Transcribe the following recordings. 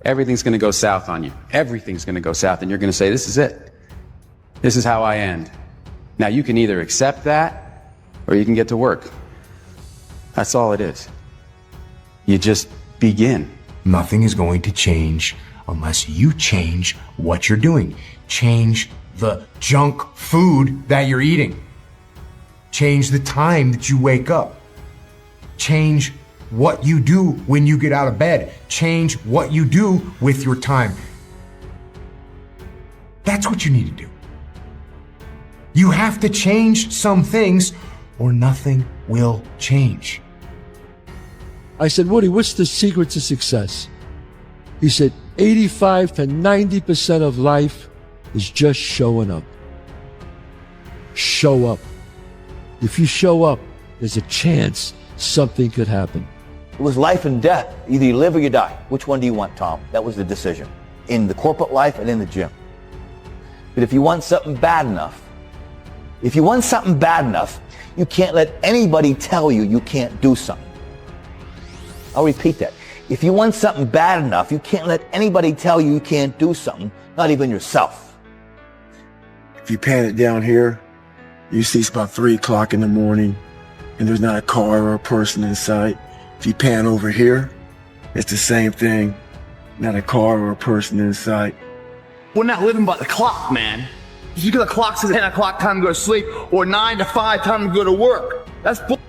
everything's going to go south on you. Everything's going to go south, and you're going to say, this is it. This is how I end. Now, you can either accept that, or you can get to work. That's all it is. You just begin. Nothing is going to change unless you change what you're doing. Change the junk food that you're eating. Change the time that you wake up. Change what you do when you get out of bed. Change what you do with your time. That's what you need to do. You have to change some things or nothing will change. I said, Woody, what's the secret to success? He said, 85 to 90% of life is just showing up. Show up. If you show up, there's a chance something could happen. It was life and death. Either you live or you die. Which one do you want, Tom? That was the decision. In the corporate life and in the gym. But if you want something bad enough, you can't let anybody tell you you can't do something. I'll repeat that. If you want something bad enough, you can't let anybody tell you you can't do something, not even yourself. If you pan it down here, you see it's about 3 o'clock in the morning and there's not a car or a person in sight. If you pan over here, it's the same thing. Not a car or a person in sight. We're not living by the clock, man. Just because the clock says 10 o'clock time to go to sleep or 9 to 5 time to go to work. That's bull.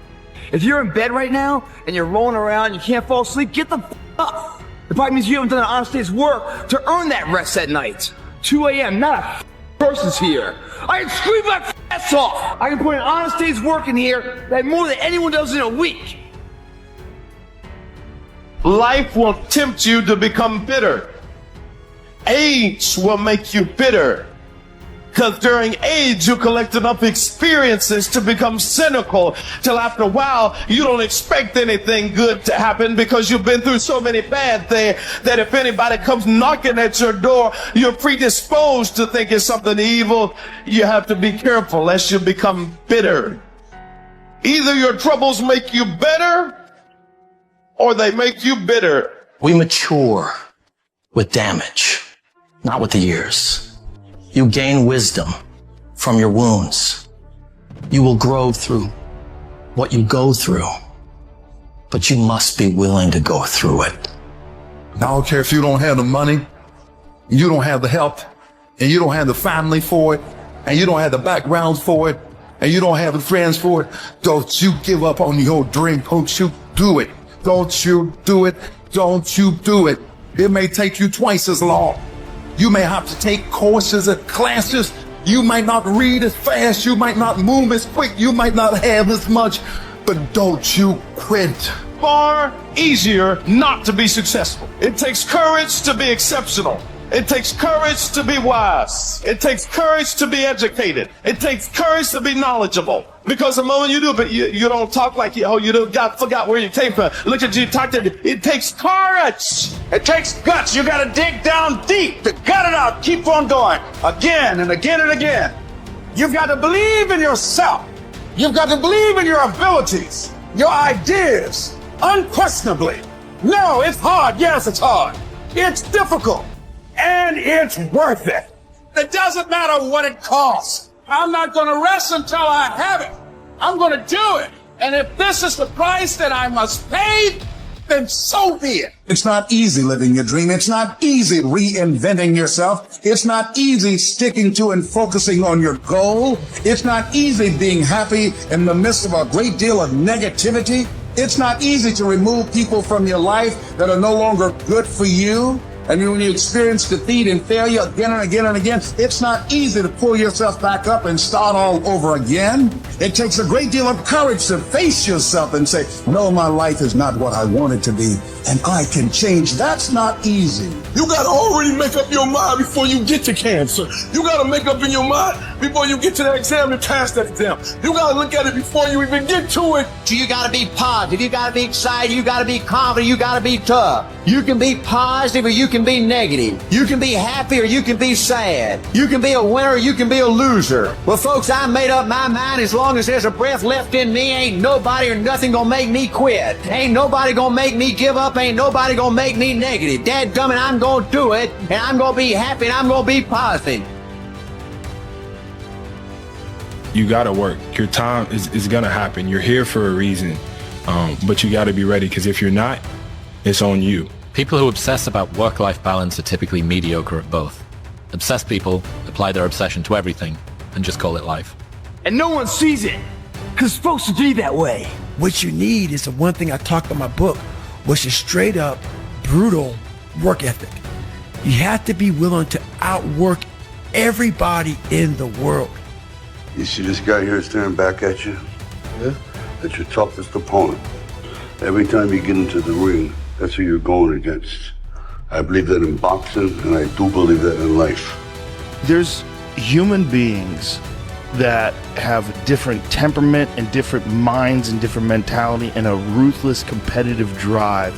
If you're in bed right now and you're rolling around, you can't fall asleep, get the up. It probably means you haven't done an honest day's work to earn that rest at night. 2 a.m., not a person's here. I can scream my ass off. I can put an honest day's work in here that more than anyone does in a week. Life will tempt you to become bitter. Age will make you bitter. Because during age, you collect enough experiences to become cynical, till after a while, you don't expect anything good to happen because you've been through so many bad things that if anybody comes knocking at your door, you're predisposed to think it's something evil. You have to be careful lest you become bitter. Either your troubles make you better or they make you bitter. We mature with damage, not with the years. You gain wisdom from your wounds. You will grow through what you go through, but you must be willing to go through it. I don't care if you don't have the money, you don't have the help, and you don't have the family for it, and you don't have the backgrounds for it, and you don't have the friends for it. Don't you give up on your dream. Don't you do it. Don't you do it. Don't you do it. It may take you twice as long. You may have to take courses and classes. You might not read as fast. You might not move as quick. You might not have as much, but don't you quit. Far easier not to be successful. It takes courage to be exceptional. It takes courage to be wise. It takes courage to be educated. It takes courage to be knowledgeable. Because the moment you do it, but you don't talk like you forgot where you came from. Look at you, talk to it takes courage. It takes guts. You gotta dig down deep to gut it out. Keep on going again and again and again. You've got to believe in yourself. You've got to believe in your abilities, your ideas, unquestionably. No, it's hard. Yes, it's hard. It's difficult. And it's worth it. It doesn't matter what it costs. I'm not going to rest until I have it. I'm going to do it. And if this is the price that I must pay, then so be it. It's not easy living your dream. It's not easy reinventing yourself. It's not easy sticking to and focusing on your goal. It's not easy being happy in the midst of a great deal of negativity. It's not easy to remove people from your life that are no longer good for you. And when you experience defeat and failure again and again and again, it's not easy to pull yourself back up and start all over again. It takes a great deal of courage to face yourself and say, no, my life is not what I want it to be, and I can change. That's not easy. You gotta already make up your mind before you get to cancer. You gotta make up in your mind before you get to that exam and pass that exam. You gotta look at it before you even get to it. So you gotta be positive, you gotta be excited, you gotta be confident, you gotta be tough. You can be positive or you can be negative. You can be happy or you can be sad. You can be a winner or you can be a loser. Well, folks, I made up my mind. As long as there's a breath left in me, ain't nobody or nothing gonna make me quit. Ain't nobody gonna make me give up myself, ain't nobody gonna make me negative. Dadgummit, I'm gonna do it, and I'm gonna be happy, and I'm gonna be positive. You gotta work. Your time is gonna happen. You're here for a reason, but you gotta be ready, because if you're not, it's on you. People who obsess about work-life balance are typically mediocre at both. Obsessed people apply their obsession to everything and just call it life. And no one sees it, because it's supposed to be that way. What you need is the one thing I talked about in my book, which is straight up, brutal work ethic. You have to be willing to outwork everybody in the world. You see this guy here staring back at you? Yeah? That's your toughest opponent. Every time you get into the ring, that's who you're going against. I believe that in boxing, and I do believe that in life. There's human beings that have different temperament and different minds and different mentality and a ruthless competitive drive.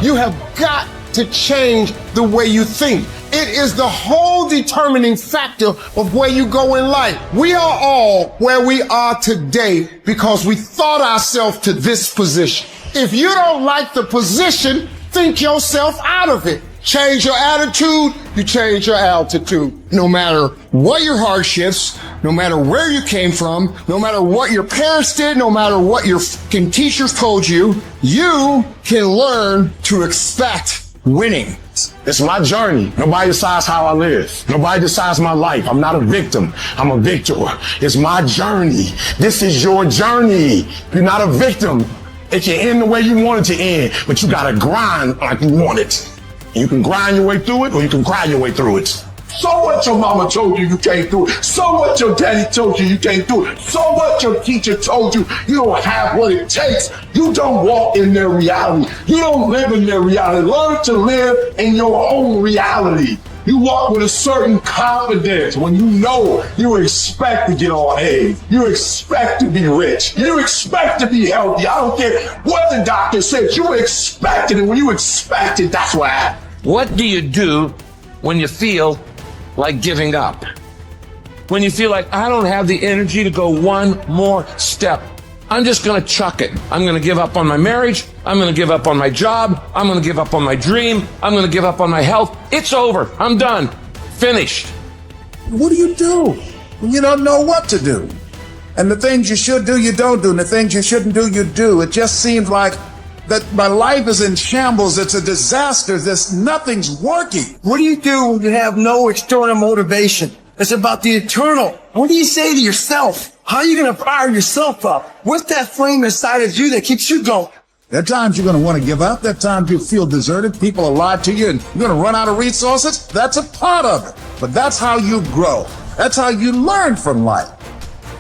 You have got to change the way you think. It is the whole determining factor of where you go in life. We are all where we are today because we thought ourselves to this position. If you don't like the position, think yourself out of it. Change your attitude, you change your altitude. No matter what your hardships, no matter where you came from, no matter what your parents did, no matter what your fucking teachers told you, you can learn to expect winning. It's my journey. Nobody decides how I live. Nobody decides my life. I'm not a victim. I'm a victor. It's my journey. This is your journey. You're not a victim. It can end the way you want it to end, but you gotta grind like you want it. You can grind your way through it, or you can cry your way through it. So what your mama told you can't do it. So what your daddy told you can't do it. So what your teacher told you don't have what it takes. You don't walk in their reality. You don't live in their reality. Learn to live in your own reality. You walk with a certain confidence when you know you expect to get on A's. You expect to be rich. You expect to be healthy. I don't care what the doctor says. You expect it, and when you expect it, that's what happens. What do you do when you feel like giving up? When you feel like, I don't have the energy to go one more step. I'm just gonna chuck it. I'm gonna give up on my marriage. I'm gonna give up on my job. I'm gonna give up on my dream. I'm gonna give up on my health. It's over. I'm done. Finished. What do you do when you don't know what to do? And the things you should do, you don't do. And the things you shouldn't do, you do. It just seems like that my life is in shambles. It's a disaster. Nothing's working. What do you do when you have no external motivation? It's about the internal. What do you say to yourself? How are you going to fire yourself up? What's that flame inside of you that keeps you going? There are times you're going to want to give up. There are times you feel deserted. People are lied to you and you're going to run out of resources. That's a part of it. But that's how you grow. That's how you learn from life.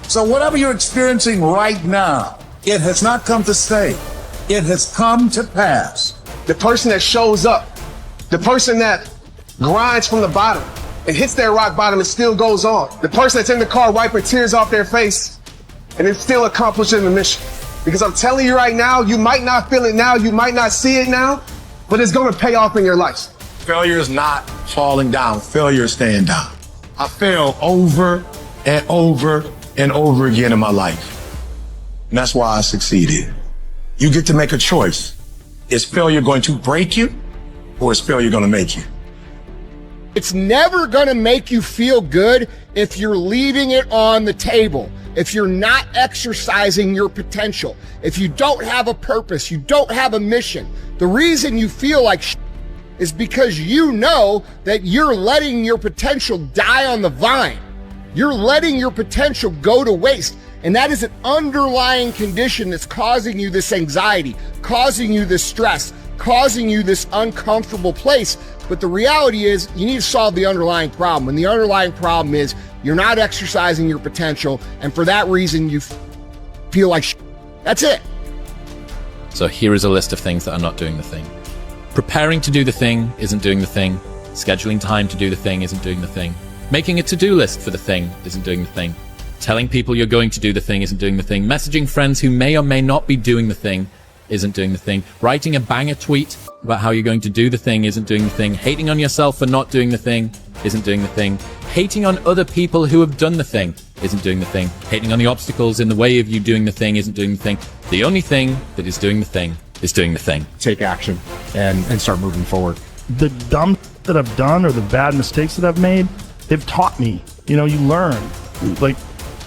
So whatever you're experiencing right now, it has not come to stay. It has come to pass. The person that shows up, the person that grinds from the bottom and hits their rock bottom and still goes on. The person that's in the car wiping tears off their face and it's still accomplishing the mission. Because I'm telling you right now, you might not feel it now, you might not see it now, but it's gonna pay off in your life. Failure is not falling down. Failure is staying down. I fail over and over and over again in my life. And that's why I succeeded. You get to make a choice. Is failure going to break you, or is failure going to make you? It's never gonna make you feel good if you're leaving it on the table. If you're not exercising your potential, if you don't have a purpose, you don't have a mission. The reason you feel like is because you know that you're letting your potential die on the vine. You're letting your potential go to waste. And that is an underlying condition that's causing you this anxiety, causing you this stress, causing you this uncomfortable place. But the reality is you need to solve the underlying problem. And the underlying problem is you're not exercising your potential. And for that reason, you feel like that's it. So here is a list of things that are not doing the thing. Preparing to do the thing isn't doing the thing. Scheduling time to do the thing isn't doing the thing. Making a to-do list for the thing isn't doing the thing. Telling people you're going to do the thing isn't doing the thing. Messaging friends who may or may not be doing the thing isn't doing the thing. Writing a banger tweet about how you're going to do the thing isn't doing the thing. Hating on yourself for not doing the thing isn't doing the thing. Hating on other people who have done the thing isn't doing the thing. Hating on the obstacles in the way of you doing the thing isn't doing the thing. The only thing that is doing the thing is doing the thing. Take action and start moving forward. The dumb that I've done or the bad mistakes that I've made, they've taught me. You know, you learn. Like,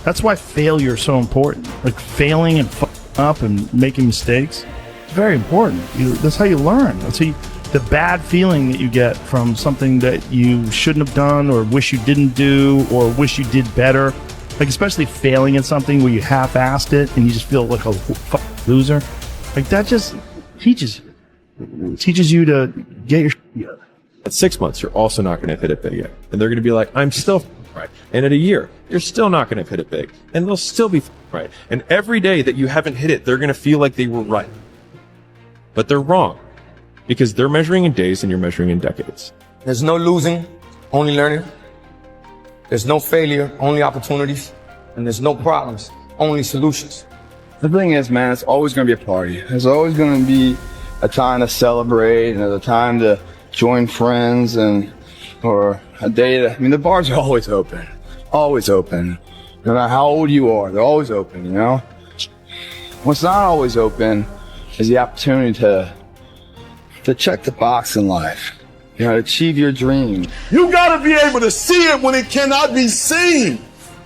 that's why failure is so important. Like, failing and fucking up and making mistakes, it's very important. That's how you learn. That's how the bad feeling that you get from something that you shouldn't have done or wish you didn't do or wish you did better. Like, especially failing at something where you half-assed it and you just feel like a loser. Like, that just teaches you to get your shit together. At 6 months, you're also not going to hit it big yet. And they're going to be like, I'm still right. And at a year, you're still not going to hit it big. And they'll still be right. And every day that you haven't hit it, they're going to feel like they were right. But they're wrong. Because they're measuring in days and you're measuring in decades. There's no losing, only learning. There's no failure, only opportunities. And there's no problems, only solutions. The thing is, man, it's always going to be a party. There's always going to be a time to celebrate and a time to join friends or a day that, I mean, the bars are always open. Always open. No matter how old you are, they're always open, you know? What's not always open is the opportunity to check the box in life. You know, achieve your dream. You gotta be able to see it when it cannot be seen.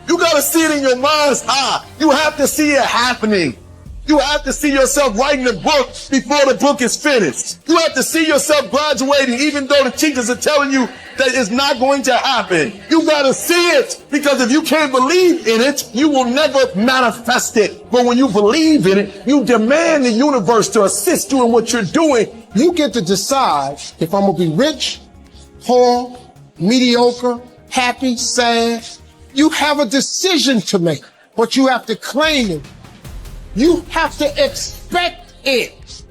You gotta see it in your mind's eye. You have to see it happening. You have to see yourself writing the book before the book is finished. You have to see yourself graduating even though the teachers are telling you that it's not going to happen. You gotta see it, because if you can't believe in it, you will never manifest it. But when you believe in it, you demand the universe to assist you in what you're doing. You get to decide if I'm gonna be rich, poor, mediocre, happy, sad. You have a decision to make, but you have to claim it. You have to expect it.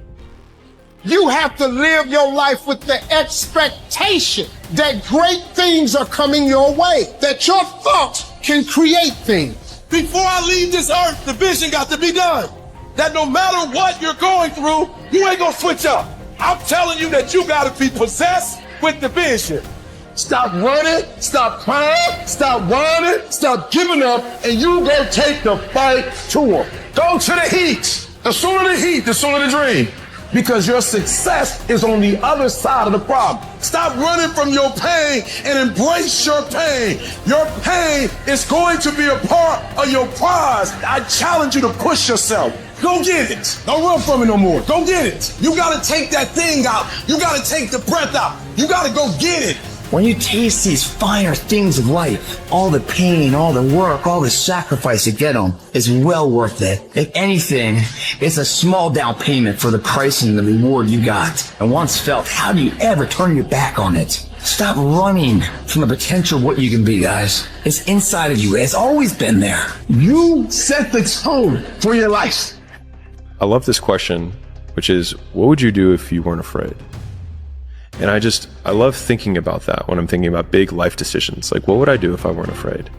You have to live your life with the expectation that great things are coming your way, that your thoughts can create things. Before I leave this earth, the vision got to be done. That no matter what you're going through, you ain't gonna switch up. I'm telling you that you gotta be possessed with the vision. Stop running, stop crying, stop whining, stop giving up, and you go take the fight to them. Go to the heat. The sooner the heat, the sooner the dream. Because your success is on the other side of the problem. Stop running from your pain and embrace your pain. Your pain is going to be a part of your prize. I challenge you to push yourself. Go get it. Don't run from it no more. Go get it. You gotta take that thing out. You gotta take the breath out. You gotta go get it. When you taste these finer things of life, all the pain, all the work, all the sacrifice to get them is well worth it. If anything, it's a small down payment for the price and the reward you got. And once felt, how do you ever turn your back on it? Stop running from the potential of what you can be, guys. It's inside of you. It's always been there. You set the tone for your life. I love this question, which is, what would you do if you weren't afraid? And I love thinking about that when I'm thinking about big life decisions. Like, what would I do if I weren't afraid?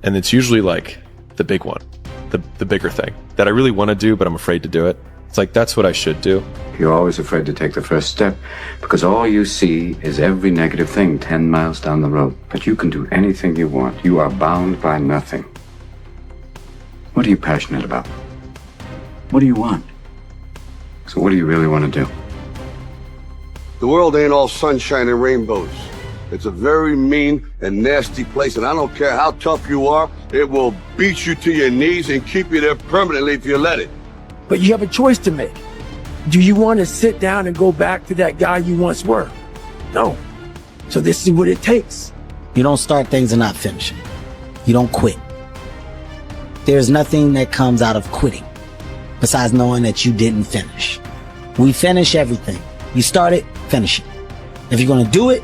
And it's usually like the big one, the bigger thing that I really want to do, but I'm afraid to do it. It's like, that's what I should do. You're always afraid to take the first step because all you see is every negative thing 10 miles down the road. But you can do anything you want. You are bound by nothing. What are you passionate about? What do you want? So what do you really want to do? The world ain't all sunshine and rainbows. It's a very mean and nasty place, and I don't care how tough you are, it will beat you to your knees and keep you there permanently if you let it. But you have a choice to make. Do you want to sit down and go back to that guy you once were? No. So this is what it takes. You don't start things and not finish them. You don't quit. There's nothing that comes out of quitting besides knowing that you didn't finish. We finish everything. You start it, finish it. If you're going to do it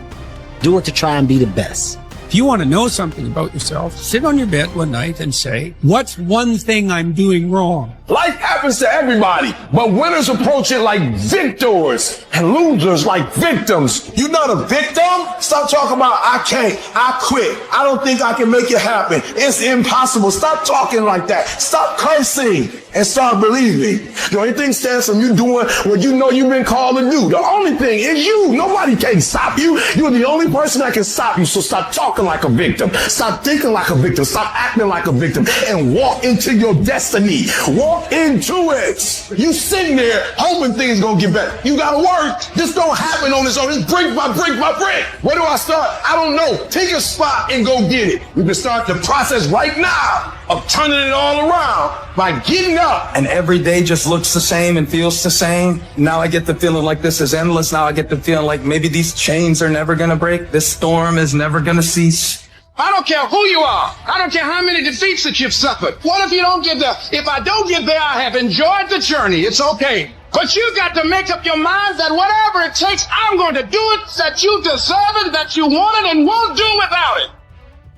to try and be the best. If you want to know something about yourself, sit on your bed one night and say, what's one thing I'm doing wrong? Life happens to everybody, but winners approach it like victors and losers like victims. You know not a victim. Stop talking about I can't, I quit, I don't think I can make it happen, it's impossible. Stop talking like that. Stop cursing and start believing. The only thing stands from you doing what you know you've been called to do. The only thing is you. Nobody can stop you. You're the only person that can stop you. So stop talking like a victim. Stop thinking like a victim. Stop acting like a victim and walk into your destiny. Walk into it. You sitting there hoping things gonna get better. You gotta work. This don't happen on its own. It's brick by brick by brick. Where do I start? I don't know. Take a spot and go get it. We can start the process right now of turning it all around by getting up. And every day just looks the same and feels the same. Now I get the feeling like this is endless. Now I get the feeling like maybe these chains are never gonna break. This storm is never gonna cease. I don't care who you are. I don't care how many defeats that you've suffered. What if you don't get there? If I don't get there, I have enjoyed the journey. It's okay. But you got to make up your mind that whatever it takes, I'm going to do it, that you deserve it, that you want it, and won't do without it.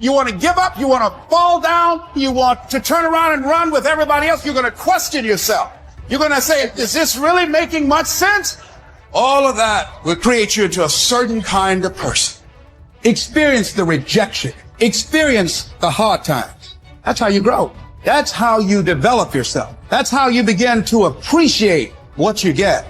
You want to give up? You want to fall down? You want to turn around and run with everybody else? You're going to question yourself. You're going to say, is this really making much sense? All of that will create you into a certain kind of person. Experience the rejection. Experience the hard times. That's how you grow. That's how you develop yourself. That's how you begin to appreciate what you get.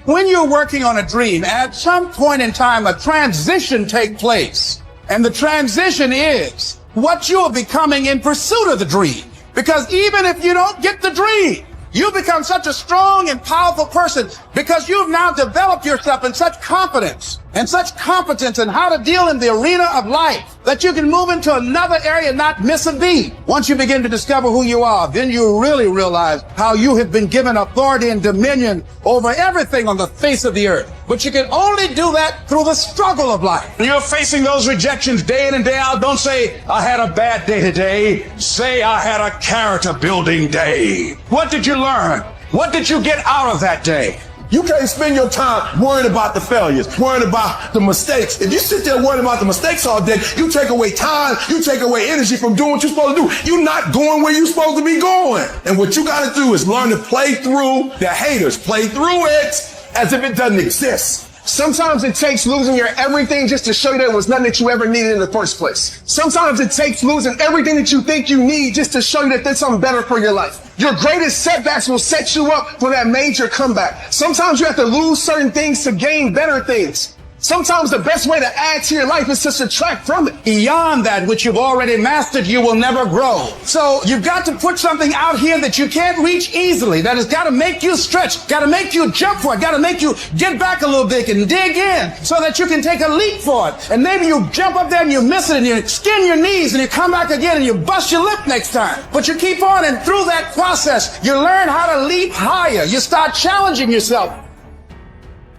When you're working on a dream, at some point in time, a transition takes place. And the transition is what you're becoming in pursuit of the dream. Because even if you don't get the dream, you become such a strong and powerful person because you've now developed yourself in such confidence and such competence in how to deal in the arena of life that you can move into another area and not miss a beat. Once you begin to discover who you are, then you really realize how you have been given authority and dominion over everything on the face of the earth. But you can only do that through the struggle of life. When you're facing those rejections day in and day out, don't say, I had a bad day today. Say, I had a character building day. What did you learn? What did you get out of that day? You can't spend your time worrying about the failures, worrying about the mistakes. If you sit there worrying about the mistakes all day, you take away time, you take away energy from doing what you're supposed to do. You're not going where you're supposed to be going. And what you got to do is learn to play through the haters. Play through it as if it doesn't exist. Sometimes it takes losing your everything just to show you that it was nothing that you ever needed in the first place. Sometimes it takes losing everything that you think you need just to show you that there's something better for your life. Your greatest setbacks will set you up for that major comeback. Sometimes you have to lose certain things to gain better things. Sometimes the best way to add to your life is to subtract from it. Beyond that which you've already mastered, you will never grow. So you've got to put something out here that you can't reach easily, that has got to make you stretch, got to make you jump for it, got to make you get back a little bit and dig in so that you can take a leap for it. And maybe you jump up there and you miss it and you skin your knees and you come back again and you bust your lip next time. But you keep on, and through that process, you learn how to leap higher. You start challenging yourself.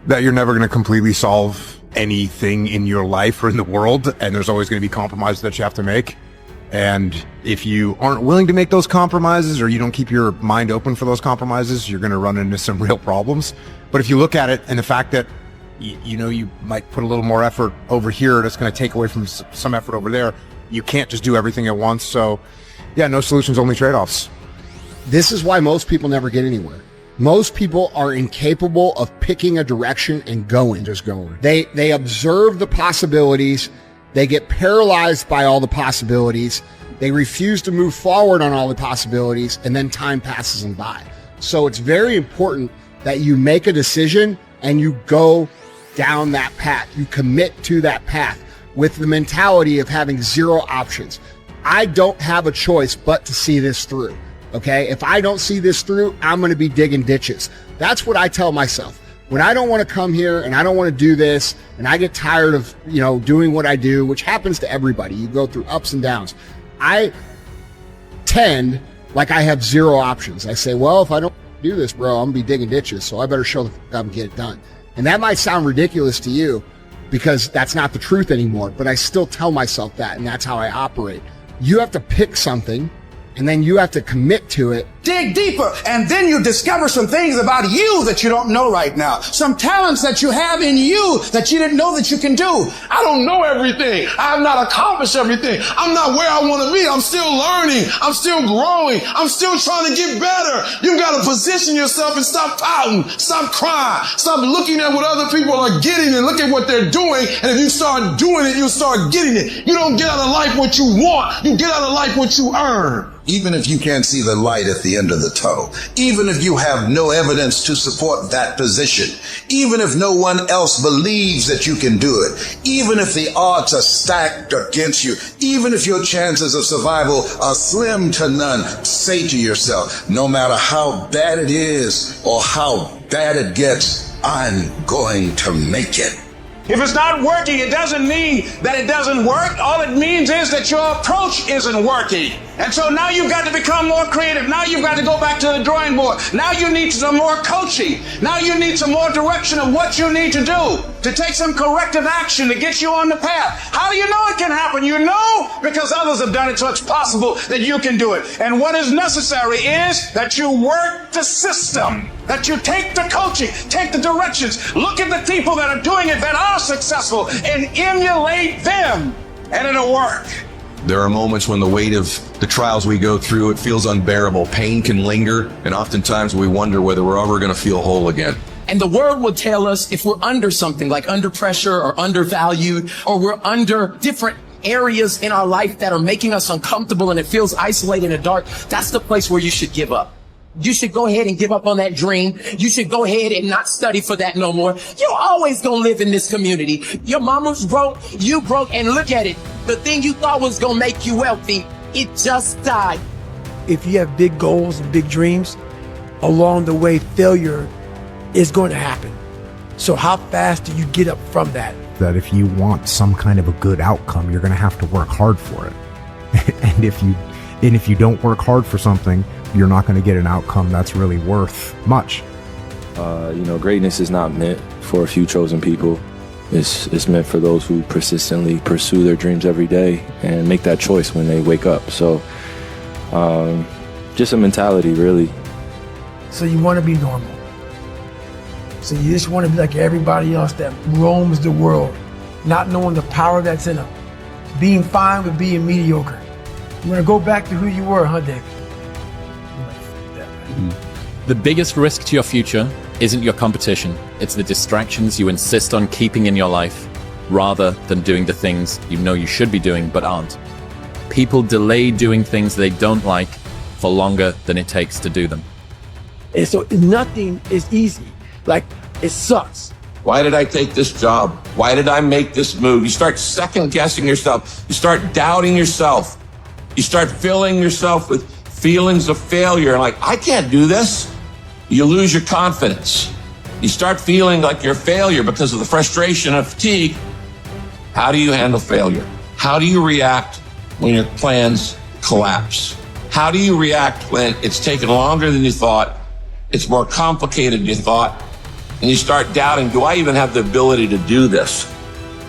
That you're never going to completely solve anything in your life or in the world, and there's always going to be compromises that you have to make. And if you aren't willing to make those compromises, or you don't keep your mind open for those compromises, you're going to run into some real problems. But if you look at it and the fact that you know you might put a little more effort over here, that's going to take away from some effort over there. You can't just do everything at once. So yeah, no solutions, only trade-offs. This is why most people never get anywhere. Most people are incapable of picking a direction and just going. They observe the possibilities. They get paralyzed by all the possibilities. They refuse to move forward on all the possibilities, and then time passes them by. So it's very important that you make a decision and you go down that path. You commit to that path with the mentality of having zero options. I don't have a choice but to see this through. Okay, if I don't see this through, I'm going to be digging ditches. That's what I tell myself. When I don't want to come here and I don't want to do this and I get tired of, doing what I do, which happens to everybody. You go through ups and downs. I tend like I have zero options. I say, well, if I don't do this, bro, I'm going to be digging ditches. So I better show the fuck up and get it done. And that might sound ridiculous to you because that's not the truth anymore, but I still tell myself that, and that's how I operate. You have to pick something, and then you have to commit to it dig deeper, and then you discover some things about you that you don't know right now. Some talents that you have in you that you didn't know that you can do. I don't know everything. I have not accomplished everything. I'm not where I want to be. I'm still learning. I'm still growing. I'm still trying to get better. You've got to position yourself and stop pouting. Stop crying. Stop looking at what other people are getting and look at what they're doing. And if you start doing it, you'll start getting it. You don't get out of life what you want. You get out of life what you earn. Even if you can't see the light at the end of the tunnel, even if you have no evidence to support that position, even if no one else believes that you can do it, even if the odds are stacked against you, even if your chances of survival are slim to none, say to yourself, no matter how bad it is or how bad it gets, I'm going to make it. If it's not working, it doesn't mean that it doesn't work. All it means is that your approach isn't working. And so now you've got to become more creative. Now you've got to go back to the drawing board. Now you need some more coaching. Now you need some more direction of what you need to do to take some corrective action to get you on the path. How do you know it can happen? You know because others have done it, so it's possible that you can do it. And what is necessary is that you work the system, that you take the coaching, take the directions, look at the people that are doing it, that are successful, and emulate them, and it'll work. There are moments when the weight of the trials we go through, it feels unbearable. Pain can linger, and oftentimes we wonder whether we're ever going to feel whole again. And the world will tell us if we're under something, like under pressure or undervalued, or we're under different areas in our life that are making us uncomfortable and it feels isolated and dark, that's the place where you should give up. You should go ahead and give up on that dream. You should go ahead and not study for that no more. You're always gonna live in this community. Your mama's broke, you broke, and look at it. The thing you thought was gonna make you wealthy, it just died. If you have big goals and big dreams, along the way, failure is going to happen. So how fast do you get up from that? That if you want some kind of a good outcome, you're going to have to work hard for it. and if you don't work hard for something, you're not going to get an outcome that's really worth much. Greatness is not meant for a few chosen people. It's meant for those who persistently pursue their dreams every day and make that choice when they wake up. So just a mentality, really. So you want to be normal. So you just want to be like everybody else that roams the world, not knowing the power that's in them. Being fine with being mediocre. You want to go back to who you were, huh, Dick? The biggest risk to your future isn't your competition. It's the distractions you insist on keeping in your life rather than doing the things you know you should be doing but aren't. People delay doing things they don't like for longer than it takes to do them. And so nothing is easy. Like, it sucks. Why did I take this job? Why did I make this move? You start second guessing yourself. You start doubting yourself. You start filling yourself with feelings of failure. Like, I can't do this. You lose your confidence. You start feeling like you're a failure because of the frustration and fatigue. How do you handle failure? How do you react when your plans collapse? How do you react when it's taken longer than you thought? It's more complicated than you thought. And you start doubting, do I even have the ability to do this?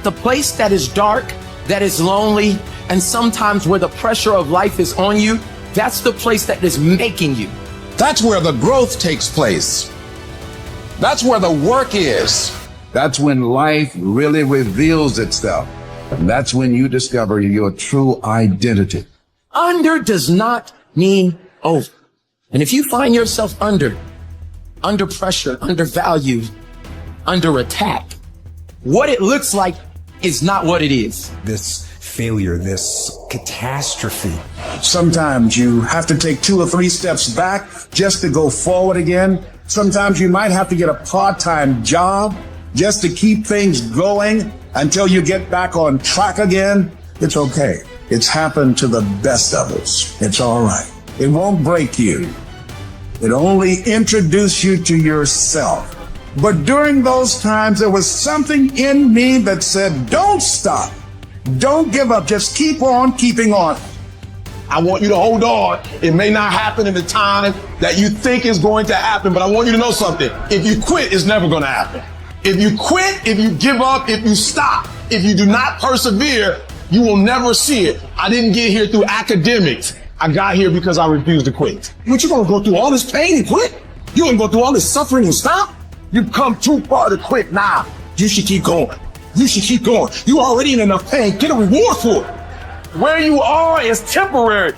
The place that is dark, that is lonely, and sometimes where the pressure of life is on you, that's the place that is making you. That's where the growth takes place. That's where the work is. That's when life really reveals itself. And that's when you discover your true identity. Under does not mean over. And if you find yourself under pressure, undervalued, under attack, what it looks like is not what it is. This failure, this catastrophe. Sometimes you have to take 2 or 3 steps back just to go forward again. Sometimes you might have to get a part-time job just to keep things going until you get back on track again. It's okay. It's happened to the best of us. It's all right. It won't break you. It only introduces you to yourself. But during those times, there was something in me that said, don't stop. Don't give up. Just keep on keeping on. I want you to hold on. It may not happen in the time that you think is going to happen, but I want you to know something. If you quit, it's never going to happen. If you quit, if you give up, if you stop, if you do not persevere, you will never see it. I didn't get here through academics. I got here because I refused to quit. What, you gonna go through all this pain and quit? You gonna go through all this suffering and stop? You've come too far to quit now. You should keep going. You should keep going. You already in enough pain. Get a reward for it. Where you are is temporary.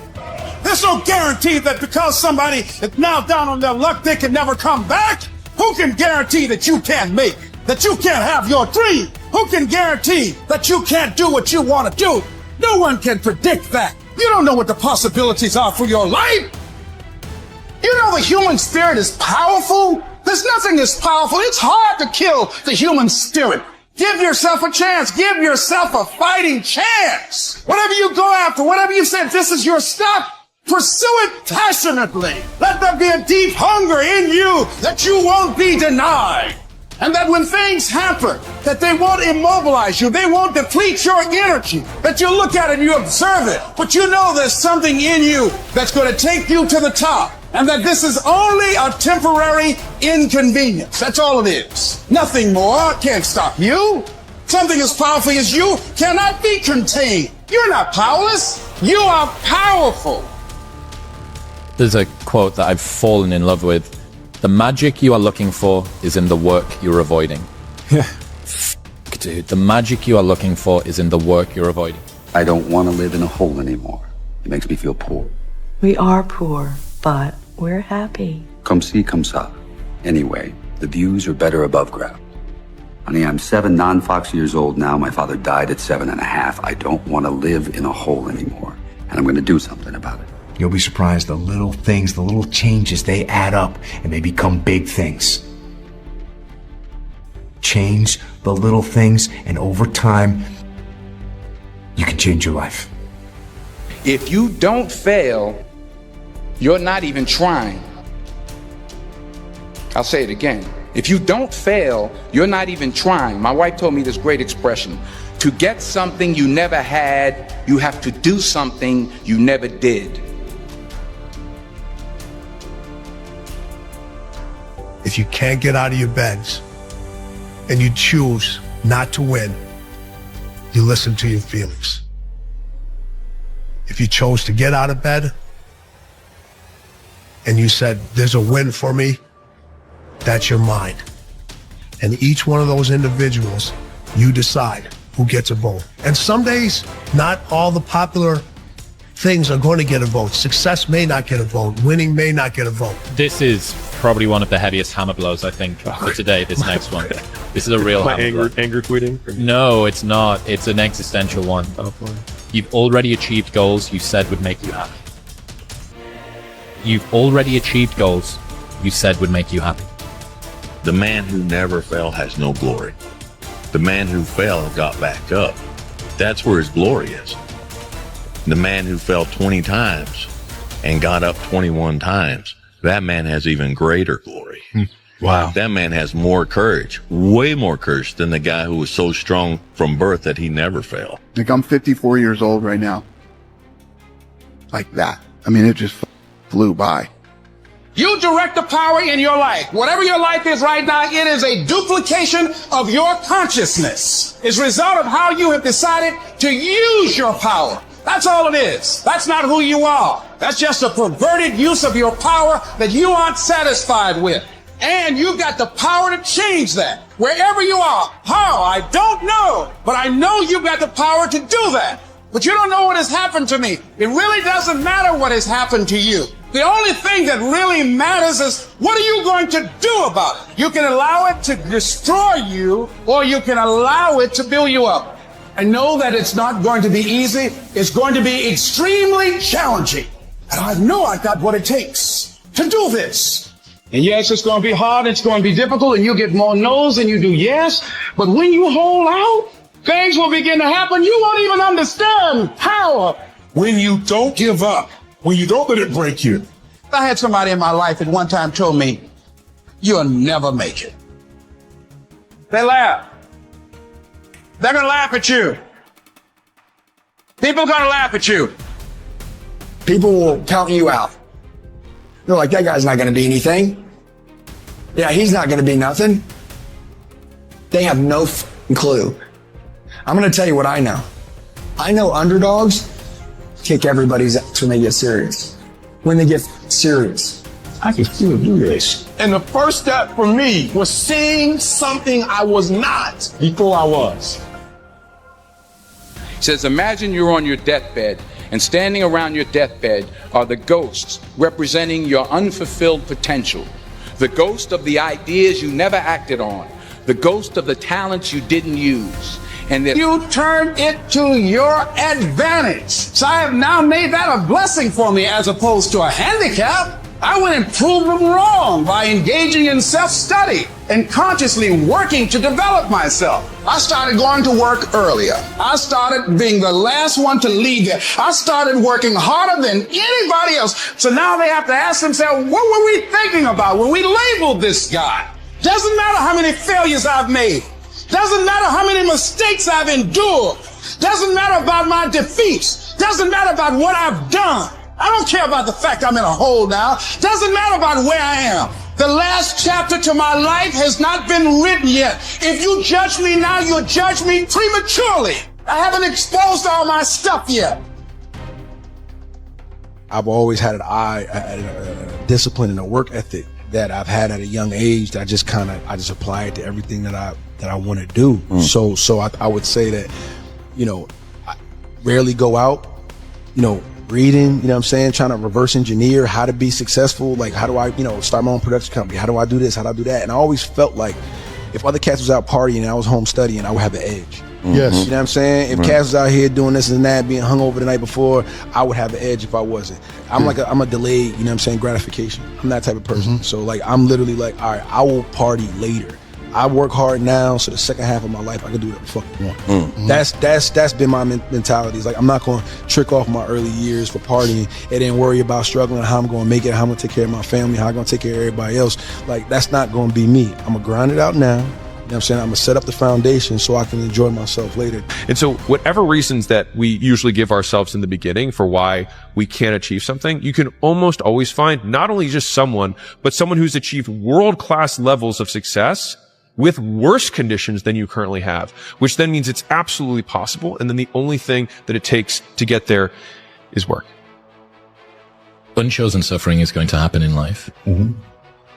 There's no guarantee that because somebody is now down on their luck, they can never come back. Who can guarantee that you can't make, that you can't have your dream? Who can guarantee that you can't do what you want to do? No one can predict that. You don't know what the possibilities are for your life. You know the human spirit is powerful. There's nothing as powerful. It's hard to kill the human spirit. Give yourself a chance. Give yourself a fighting chance. Whatever you go after, whatever you said, this is your stuff. Pursue it passionately. Let there be a deep hunger in you that you won't be denied. And that when things happen, that they won't immobilize you, they won't deplete your energy, that you look at it and you observe it, but you know there's something in you that's going to take you to the top, and that this is only a temporary inconvenience. That's all it is. Nothing more can't stop you. Something as powerful as you cannot be contained. You're not powerless. You are powerful. There's a quote that I've fallen in love with. The magic you are looking for is in the work you're avoiding. Yeah. Dude, the magic you are looking for is in the work you're avoiding. I don't want to live in a hole anymore. It makes me feel poor. We are poor, but we're happy. Come see, come saw. Anyway, the views are better above ground. Honey, I'm 7 non-Fox years old now. My father died at 7.5. I don't want to live in a hole anymore. And I'm going to do something about it. You'll be surprised, the little things, the little changes, they add up and they become big things. Change the little things, and over time, you can change your life. If you don't fail, you're not even trying. I'll say it again. If you don't fail, you're not even trying. My wife told me this great expression. To get something you never had, you have to do something you never did. If you can't get out of your beds and you choose not to win, you listen to your feelings. If you chose to get out of bed and you said, there's a win for me, that's your mind. And each one of those individuals, you decide who gets a vote. And some days, not all the popular things are going to get a vote. Success may not get a vote. Winning may not get a vote. This is probably one of the heaviest hammer blows, I think, for today, this next one. This is a real hammer blow. Anger tweeting? No, it's not. It's an existential one. Oh, boy. You've already achieved goals you said would make you happy. You've already achieved goals you said would make you happy. The man who never fell has no glory. The man who fell and got back up, that's where his glory is. The man who fell 20 times and got up 21 times, that man has even greater glory. Wow. That man has more courage, way more courage than the guy who was so strong from birth that he never fell. Like, I'm 54 years old right now. Like that. I mean, it just flew by. You direct the power in your life. Whatever your life is right now, it is a duplication of your consciousness. It's a result of how you have decided to use your power. That's all it is. That's not who you are. That's just a perverted use of your power that you aren't satisfied with. And you've got the power to change that. Wherever you are. How? I don't know. But I know you've got the power to do that. But you don't know what has happened to me. It really doesn't matter what has happened to you. The only thing that really matters is, what are you going to do about it? You can allow it to destroy you, or you can allow it to build you up. I know that it's not going to be easy. It's going to be extremely challenging. And I know I've got what it takes to do this. And yes, it's going to be hard. It's going to be difficult, and you get more no's than you do yes. But when you hold out, things will begin to happen. You won't even understand how. When you don't give up, when you don't let it break you. I had somebody in my life that one time told me, you'll never make it. They laugh. They're going to laugh at you. People are going to laugh at you. People will count you out. They're like, that guy's not going to be anything. Yeah, he's not going to be nothing. They have no clue. I'm going to tell you what I know. I know underdogs kick everybody's ass when they get serious. When they get serious. I can still do this. And the first step for me was seeing something I was not before I was. He says, imagine you're on your deathbed, and standing around your deathbed are the ghosts representing your unfulfilled potential. The ghost of the ideas you never acted on. The ghost of the talents you didn't use. And that you turned it to your advantage. So I have now made that a blessing for me as opposed to a handicap. I went and proved them wrong by engaging in self-study and consciously working to develop myself. I started going to work earlier. I started being the last one to leave there. I started working harder than anybody else. So now they have to ask themselves, what were we thinking about when we labeled this guy? Doesn't matter how many failures I've made. Doesn't matter how many mistakes I've endured. Doesn't matter about my defeats. Doesn't matter about what I've done. I don't care about the fact I'm in a hole now. Doesn't matter about where I am. The last chapter to my life has not been written yet. If you judge me now, you'll judge me prematurely. I haven't exposed all my stuff yet. I've always had an eye, a discipline and a work ethic that I've had at a young age that I just apply it to everything that I want to do. So I would say that, I rarely go out, reading, you know what I'm saying, trying to reverse engineer how to be successful. Like, how do I, start my own production company? How do I do this? How do I do that? And I always felt like if other cats was out partying and I was home studying, I would have the edge. Yes. You know what I'm saying? If cats was out here doing this and that, being hungover the night before, I would have the edge if I wasn't. I'm a delayed, gratification. I'm that type of person. So like, I'm literally like, all right, I will party later. I work hard now, so the second half of my life I can do whatever the fuck I want. That's been my mentality. It's like, I'm not going to trick off my early years for partying and then worry about struggling, how I'm going to make it, how I'm going to take care of my family, how I'm going to take care of everybody else. Like, that's not going to be me. I'm going to grind it out now. You know what I'm saying? I'm going to set up the foundation so I can enjoy myself later. And so whatever reasons that we usually give ourselves in the beginning for why we can't achieve something, you can almost always find not only just someone, but someone who's achieved world-class levels of success with worse conditions than you currently have, which then means it's absolutely possible. And then the only thing that it takes to get there is work. Unchosen suffering is going to happen in life.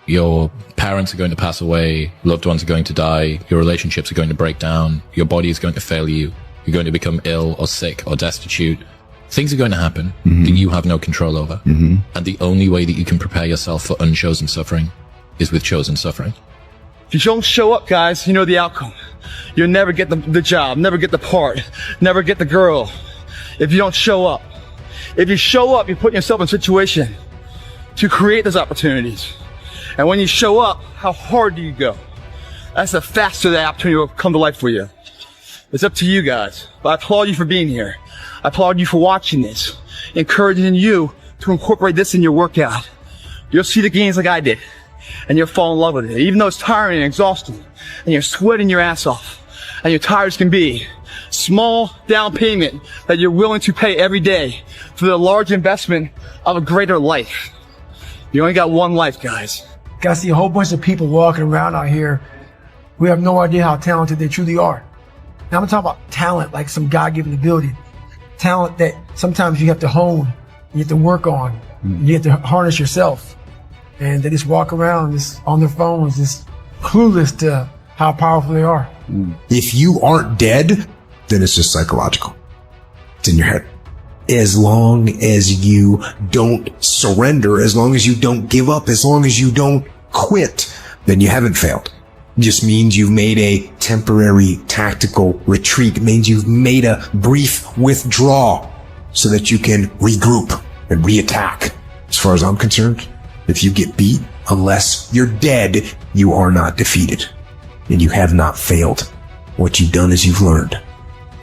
Your parents are going to pass away, loved ones are going to die, your relationships are going to break down, your body is going to fail you, you're going to become ill or sick or destitute. Things are going to happen that you have no control over. And the only way that you can prepare yourself for unchosen suffering is with chosen suffering. If you don't show up, guys, you know the outcome. You'll never get the job, never get the part, never get the girl. If you don't show up. If you show up, you're putting yourself in a situation to create those opportunities. And when you show up, how hard do you go? That's the faster the opportunity will come to life for you. It's up to you guys. But I applaud you for being here. I applaud you for watching this, encouraging you to incorporate this in your workout. You'll see the gains like I did. And you'll fall in love with it. Even though it's tiring and exhausting, and you're sweating your ass off, and you're tired as can be, small down payment that you're willing to pay every day for the large investment of a greater life. You only got one life, guys. I see a whole bunch of people walking around out here. We have no idea how talented they truly are. Now I'm talking about talent, like some God-given ability. Talent that sometimes you have to hone, you have to work on, you have to harness yourself. And they just walk around just on their phones, just clueless to how powerful they are. If you aren't dead, then it's just psychological. It's in your head. As long as you don't surrender, as long as you don't give up, as long as you don't quit, then you haven't failed. It just means you've made a temporary tactical retreat. It means you've made a brief withdrawal so that you can regroup and reattack. As far as I'm concerned, if you get beat, unless you're dead, you are not defeated. And you have not failed. What you've done is you've learned.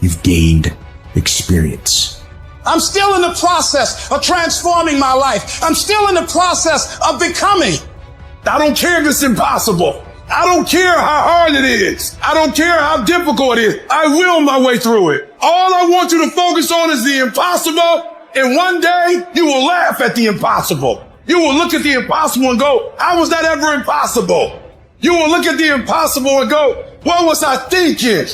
You've gained experience. I'm still in the process of transforming my life. I'm still in the process of becoming. I don't care if it's impossible. I don't care how hard it is. I don't care how difficult it is. I will my way through it. All I want you to focus on is the impossible. And one day you will laugh at the impossible. You will look at the impossible and go, how was that ever impossible? You will look at the impossible and go, what was I thinking?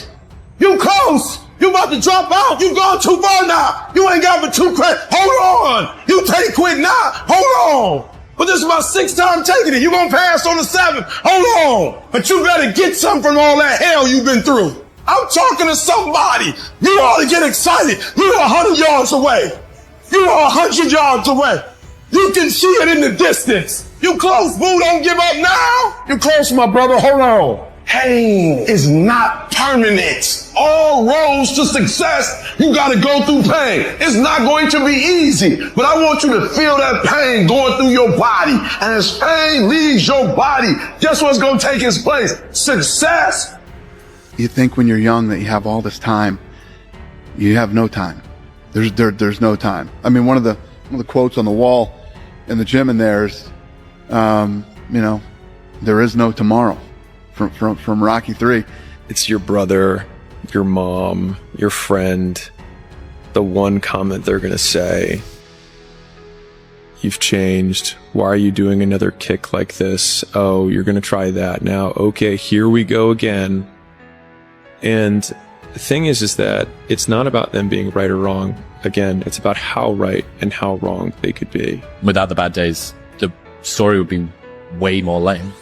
You close. You about to drop out. You've gone too far now. You ain't got but 2 credits. Hold on. You take quit now. Hold on. But this is my 6th time taking it. You gonna pass on the 7th. Hold on. But you better get something from all that hell you've been through. I'm talking to somebody. You ought to get excited. You're 100 yards away. You're 100 yards away. You can see it in the distance. You close, boo. Don't give up now. You close, my brother. Hold on. Pain is not permanent. All roads to success, you gotta go through pain. It's not going to be easy, but I want you to feel that pain going through your body. And as pain leaves your body, guess what's gonna take its place? Success. You think when you're young that you have all this time. You have no time. There's no time. I mean, one of the quotes on the wall in the gym in there is, there is no tomorrow. From Rocky 3. It's your brother, your mom, your friend, the one comment they're going to say, you've changed. Why are you doing another kick like this? Oh, you're going to try that now. Okay, here we go again. And the thing is that it's not about them being right or wrong. Again, it's about how right and how wrong they could be. Without the bad days, the story would be way more lame.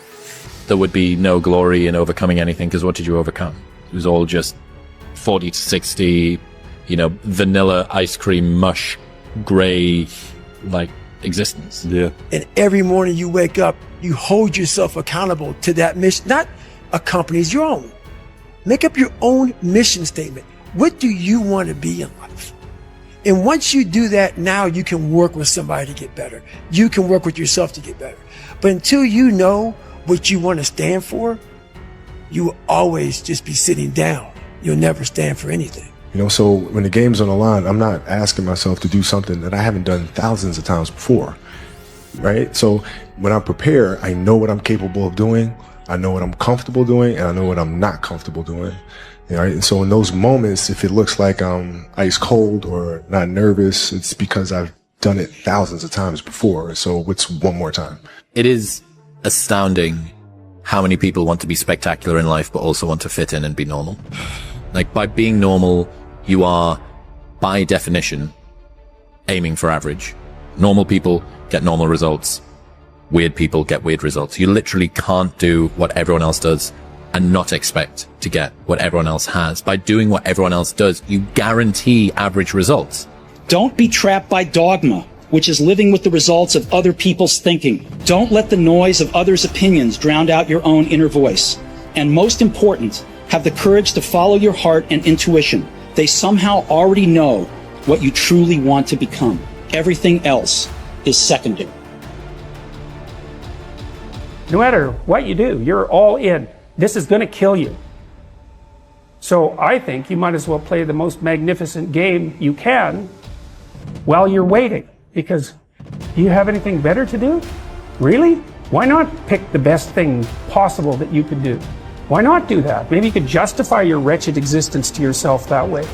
There would be no glory in overcoming anything, because what did you overcome? It was all just 40 to 60, vanilla ice cream mush, gray, existence. Yeah. And every morning you wake up, you hold yourself accountable to that mission, not a company's, your own. Make up your own mission statement. What do you want to be in life? And once you do that, now you can work with somebody to get better. You can work with yourself to get better. But until you know what you want to stand for, you will always just be sitting down. You'll never stand for anything. So when the game's on the line, I'm not asking myself to do something that I haven't done thousands of times before, right? So when I prepare, I know what I'm capable of doing, I know what I'm comfortable doing, and I know what I'm not comfortable doing. Right? And so in those moments, if it looks like I'm ice cold or not nervous, it's because I've done it thousands of times before. So what's one more time? It is astounding how many people want to be spectacular in life but also want to fit in and be normal. By being normal, you are by definition aiming for average. Normal people get normal results. Weird people get weird results. You literally can't do what everyone else does and not expect to get what everyone else has. By doing what everyone else does, you guarantee average results. Don't be trapped by dogma, which is living with the results of other people's thinking. Don't let the noise of others' opinions drown out your own inner voice. And most important, have the courage to follow your heart and intuition. They somehow already know what you truly want to become. Everything else is secondary. No matter what you do, you're all in. This is going to kill you. So I think you might as well play the most magnificent game you can while you're waiting. Because do you have anything better to do? Really? Why not pick the best thing possible that you could do? Why not do that? Maybe you could justify your wretched existence to yourself that way.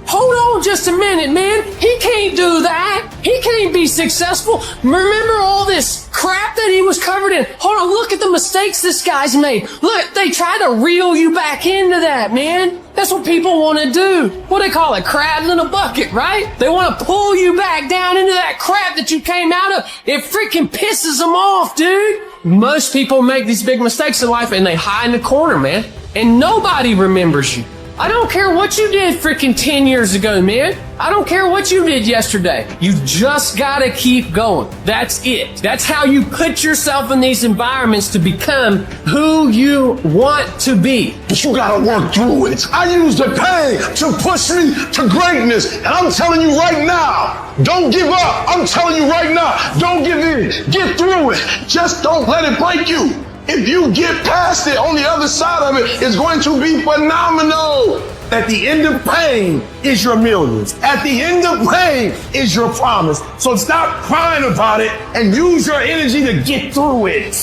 Hold on just a minute, man. He can't do that. He can't be successful. Remember all this crap that he was covered in? Hold on, look at the mistakes this guy's made. Look, they try to reel you back into that, man. That's what people want to do. What do they call it? Crabs in a bucket, right? They want to pull you back down into that crap that you came out of. It freaking pisses them off, dude. Most people make these big mistakes in life and they hide in the corner, man. And nobody remembers you. I don't care what you did freaking 10 years ago, man. I don't care what you did yesterday. You just gotta keep going. That's it. That's how you put yourself in these environments to become who you want to be. But you gotta work through it. I use the pain to push me to greatness. And I'm telling you right now, don't give up. I'm telling you right now, don't give in. Get through it. Just don't let it break you. If you get past it, on the other side of it, it's going to be phenomenal. At the end of pain is your millions. At the end of pain is your promise. So stop crying about it and use your energy to get through it.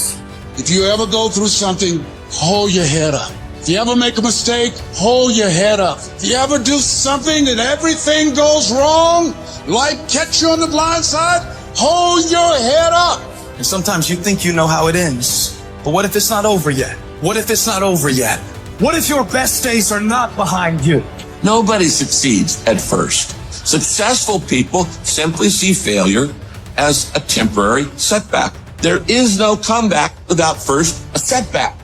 If you ever go through something, hold your head up. If you ever make a mistake, hold your head up. If you ever do something and everything goes wrong, life catch you on the blind side, hold your head up. And sometimes you think you know how it ends. But what if it's not over yet? What if it's not over yet? What if your best days are not behind you? Nobody succeeds at first. Successful people simply see failure as a temporary setback. There is no comeback without first a setback.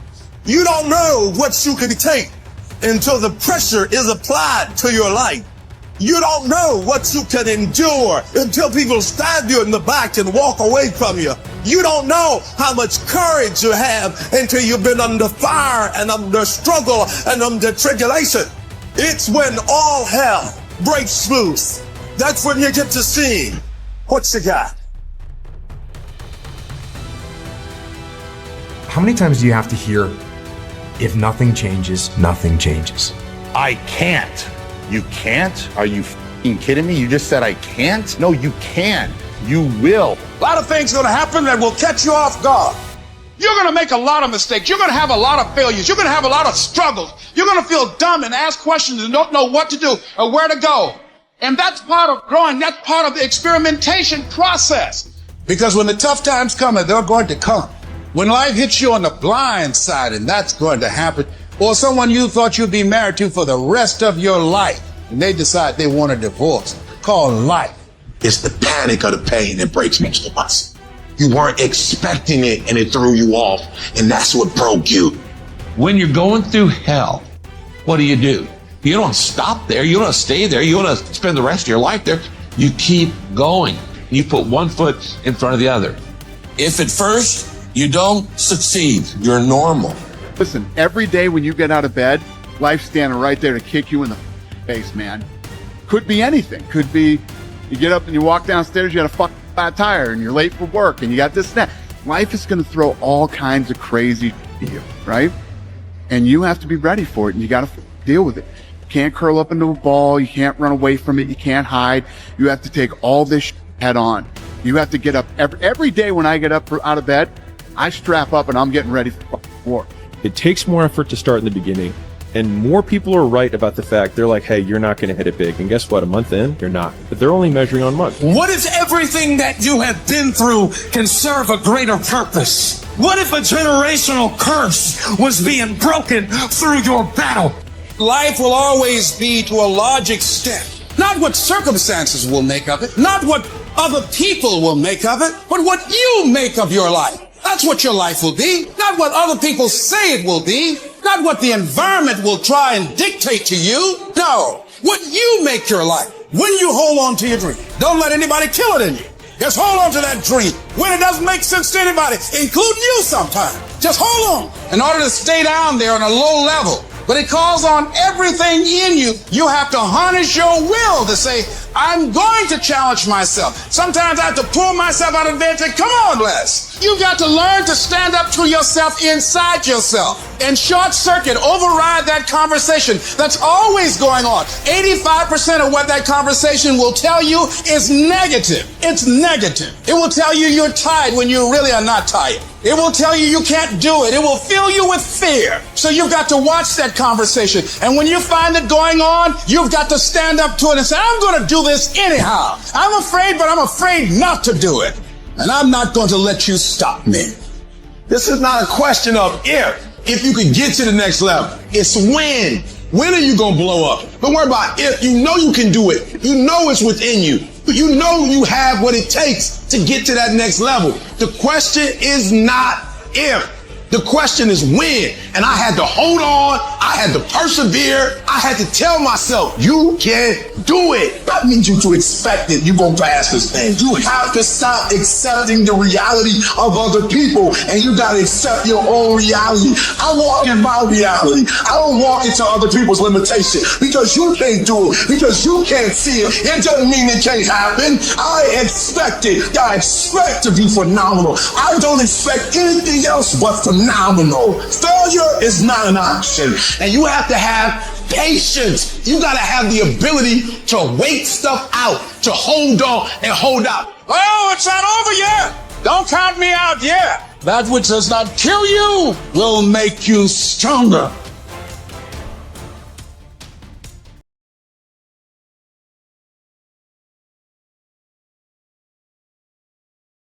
You don't know what you can take until the pressure is applied to your life. You don't know what you can endure until people stab you in the back and walk away from you. You don't know how much courage you have until you've been under fire and under struggle and under tribulation. It's when all hell breaks loose. That's when you get to see what you got. How many times do you have to hear, if nothing changes, nothing changes? I can't. You can't? Are you f***ing kidding me? You just said I can't? No, you can. You will. A lot of things are going to happen that will catch you off guard. You're going to make a lot of mistakes. You're going to have a lot of failures. You're going to have a lot of struggles. You're going to feel dumb and ask questions and don't know what to do or where to go. And that's part of growing. That's part of the experimentation process. Because when the tough times come, and they're going to come, when life hits you on the blind side, and that's going to happen, or someone you thought you'd be married to for the rest of your life, and they decide they want a divorce, called life. It's the panic of the pain that breaks most of us. You weren't expecting it and it threw you off, and that's what broke you. When you're going through hell, what do? You don't stop there. You don't stay there. You don't spend the rest of your life there. You keep going. You put one foot in front of the other. If at first you don't succeed, you're normal. Listen, every day when you get out of bed, life's standing right there to kick you in the face, man. Could be anything. Could be you get up and you walk downstairs, you got a fucking flat tire and you're late for work and you got this and that. Life is going to throw all kinds of crazy at you, right? And you have to be ready for it and you got to deal with it. You can't curl up into a ball. You can't run away from it. You can't hide. You have to take all this head on. You have to get up every day. When I get up out of bed, I strap up and I'm getting ready for war. It takes more effort to start in the beginning, and more people are right about the fact they're like, hey, you're not going to hit it big. And guess what? A month in, you're not. But they're only measuring on months. What if everything that you have been through can serve a greater purpose? What if a generational curse was being broken through your battle? Life will always be, to a large extent, not what circumstances will make of it, not what other people will make of it, but what you make of your life. That's what your life will be, not what other people say it will be, not what the environment will try and dictate to you. No, what you make your life. When you hold on to your dream, don't let anybody kill it in you. Just hold on to that dream when it doesn't make sense to anybody, including you sometimes. Just hold on. In order to stay down there on a low level, but it calls on everything in you. You have to harness your will to say, I'm going to challenge myself. Sometimes I have to pull myself out of bed and say, come on, Les. You've got to learn to stand up to yourself inside yourself and short circuit, override that conversation that's always going on. 85% of what that conversation will tell you is negative. It's negative. It will tell you you're tired when you really are not tired. It will tell you you can't do it. It will fill you with fear. So you've got to watch that conversation. And when you find it going on, you've got to stand up to it and say, I'm going to do this anyhow. I'm afraid, but I'm afraid not to do it. And I'm not going to let you stop me. This is not a question of if you can get to the next level. It's when. When are you going to blow up? Don't worry about if. You know you can do it. You know it's within you. But you know you have what it takes to get to that next level. The question is not if. The question is when. And I had to hold on. I had to persevere. I had to tell myself, you can do it. That means you to expect it. You're going to pass this thing. You have to stop accepting the reality of other people. And you got to accept your own reality. I walk in my reality. I don't walk into other people's limitation. Because you can't do it. Because you can't see it. It doesn't mean it can't happen. I expect it. I expect to be phenomenal. I don't expect anything else but phenomenal. Failure is not an option. And you have to have patience. You got to have the ability to wait stuff out, to hold on and hold out. Oh, it's not over yet. Don't count me out yet. That which does not kill you will make you stronger.